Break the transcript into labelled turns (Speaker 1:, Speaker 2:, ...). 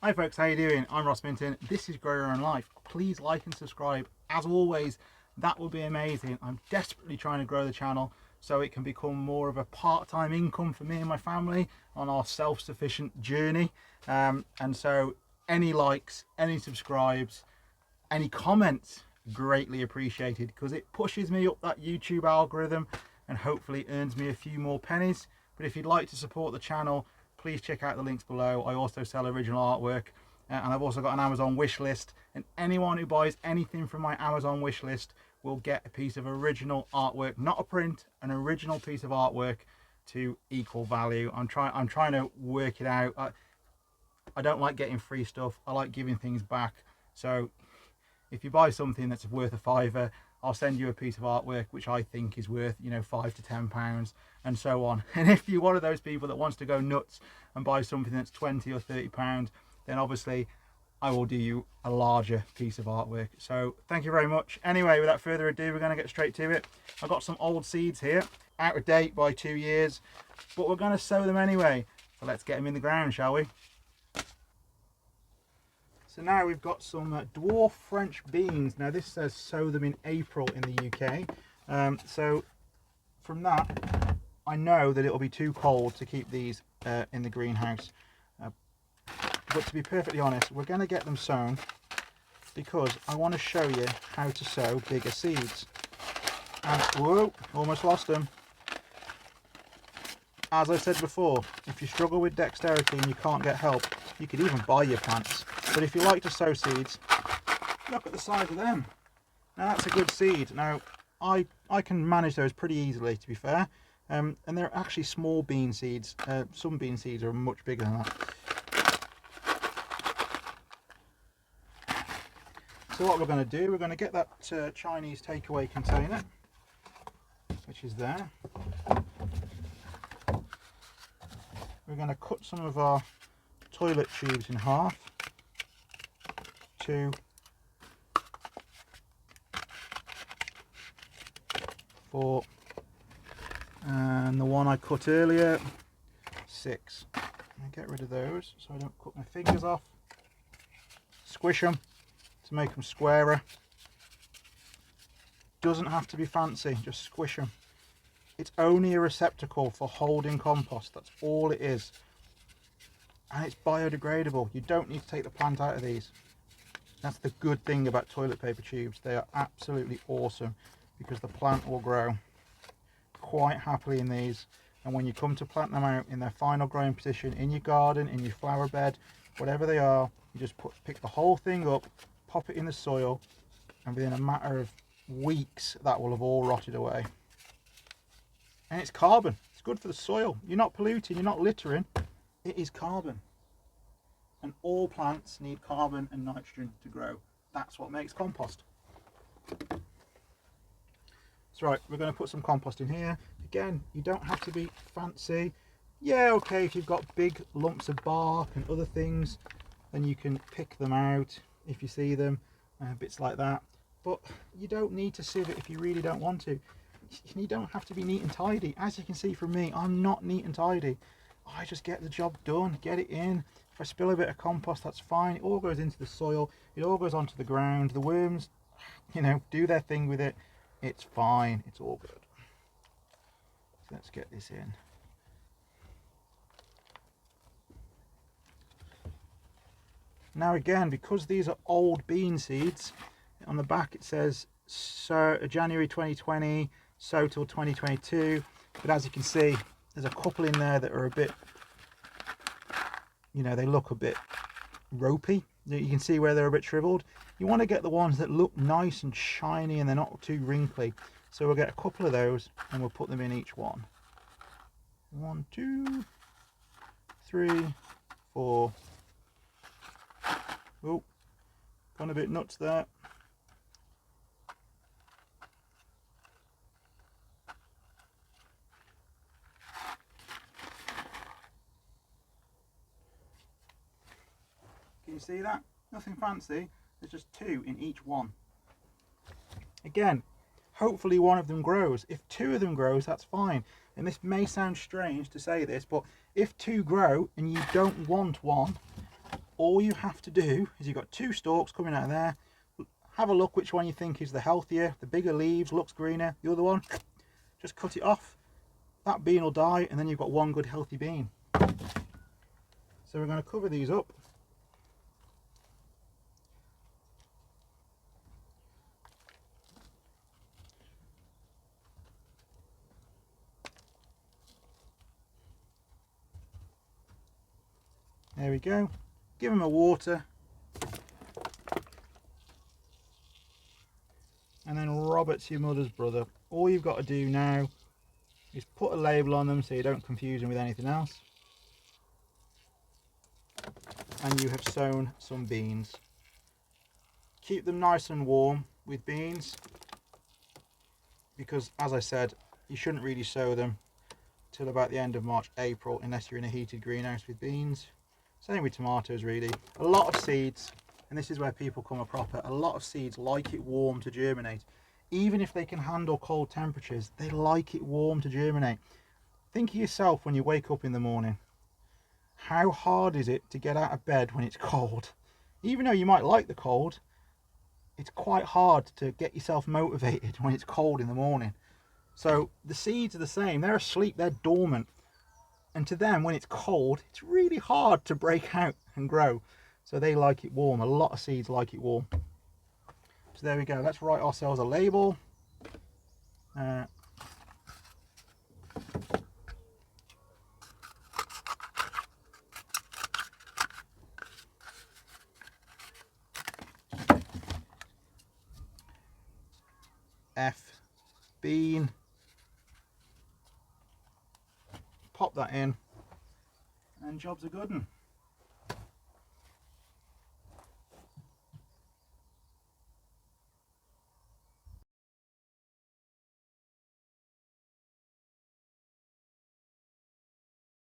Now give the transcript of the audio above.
Speaker 1: Hi folks, how you doing? I'm Ross Minton. This is Grow Your Own Life. Please like and subscribe. As always, that would be amazing. I'm desperately trying to grow the channel so it can become more of a part-time income for me and my family on our self-sufficient journey. And so any likes, any subscribes, any comments, greatly appreciated, because it pushes me up that YouTube algorithm and hopefully earns me a few more pennies. But if you'd like to support the channel, please check out the links below. I also sell original artwork, and I've also got an Amazon wish list, and anyone who buys anything from my Amazon wish list will get a piece of original artwork, not a print, an original piece of artwork to equal value. I'm trying to work it out. I don't like getting free stuff. I like giving things back. So if you buy something that's worth a £5, I'll send you a piece of artwork which I think is worth, you know, £5 to £10 and so on. And if you're one of those people that wants to go nuts and buy something that's £20 or £30, then obviously I will do you a larger piece of artwork. So thank you very much. Anyway, without further ado, we're going to get straight to it. I've got some old seeds here, out of date by 2 years, but we're going to sow them anyway. So let's get them in the ground, shall we? So now we've got some dwarf French beans. Now this says sow them in April in the UK. So from that, I know that it'll be too cold to keep these in the greenhouse. But to be perfectly honest, we're going to get them sown because I want to show you how to sow bigger seeds. And whoa, almost lost them. As I said before, if you struggle with dexterity and you can't get help, you could even buy your plants. But if you like to sow seeds, look at the size of them. Now that's a good seed. Now I can manage those pretty easily, to be fair. And they're actually small bean seeds. Some bean seeds are much bigger than that. So what we're going to do, we're going to get that Chinese takeaway container, which is there. We're going to cut some of our toilet tubes in half. 2, 4, and the one I cut earlier, 6. I'll get rid of those so I don't cut my fingers off. Squish them to make them squarer. Doesn't have to be fancy, just squish them. It's only a receptacle for holding compost, that's all it is. And it's biodegradable. You don't need to take the plant out of these. That's the good thing about toilet paper tubes. They are absolutely awesome because the plant will grow quite happily in these. And when you come to plant them out in their final growing position in your garden, in your flower bed, whatever they are, you just pick the whole thing up, pop it in the soil, and within a matter of weeks that will have all rotted away. And it's carbon. It's good for the soil. You're not polluting, you're not littering. It is carbon. And all plants need carbon and nitrogen to grow. That's what makes compost. That's right, we're going to put some compost in here. Again, you don't have to be fancy. Yeah, okay, if you've got big lumps of bark and other things, then you can pick them out if you see them, bits like that. But you don't need to sieve it if you really don't want to. You don't have to be neat and tidy. As you can see from me, I'm not neat and tidy. I just get the job done, get it in. If I spill a bit of compost, that's fine. It all goes into the soil. It all goes onto the ground. The worms, you know, do their thing with it. It's fine. It's all good. So let's get this in. Now again, because these are old bean seeds, on the back it says so January 2020, sow till 2022. But as you can see, there's a couple in there that are a bit, you know, they look a bit ropey. You can see where they're a bit shriveled. You want to get the ones that look nice and shiny and they're not too wrinkly. So we'll get a couple of those and we'll put them in each one. 1, 2, 3, 4. Oh, gone a bit nuts there. Can you see that? Nothing fancy, there's just 2 in each one. Again, hopefully one of them grows. If 2 of them grows, that's fine. And this may sound strange to say this, but if 2 grow and you don't want one, all you have to do is, you've got 2 stalks coming out of there, have a look which one you think is the healthier, the bigger leaves, looks greener, the other one, just cut it off. That bean will die, and then you've got one good healthy bean. So we're going to cover these up. There we go. Give them a water. And then Robert's your mother's brother. All you've got to do now is put a label on them so you don't confuse them with anything else. And you have sown some beans. Keep them nice and warm with beans, because as I said, you shouldn't really sow them till about the end of March, April, unless you're in a heated greenhouse with beans. Same with tomatoes really. A lot of seeds, and this is where people come a cropper, a lot of seeds like it warm to germinate. Even if they can handle cold temperatures, they like it warm to germinate. Think of yourself when you wake up in the morning. How hard is it to get out of bed when it's cold? Even though you might like the cold, it's quite hard to get yourself motivated when it's cold in the morning. So the seeds are the same. They're asleep, they're dormant. And to them, when it's cold, it's really hard to break out and grow. So they like it warm. A lot of seeds like it warm. So there we go. Let's write ourselves a label. F bean. Pop that in, and job's a good one.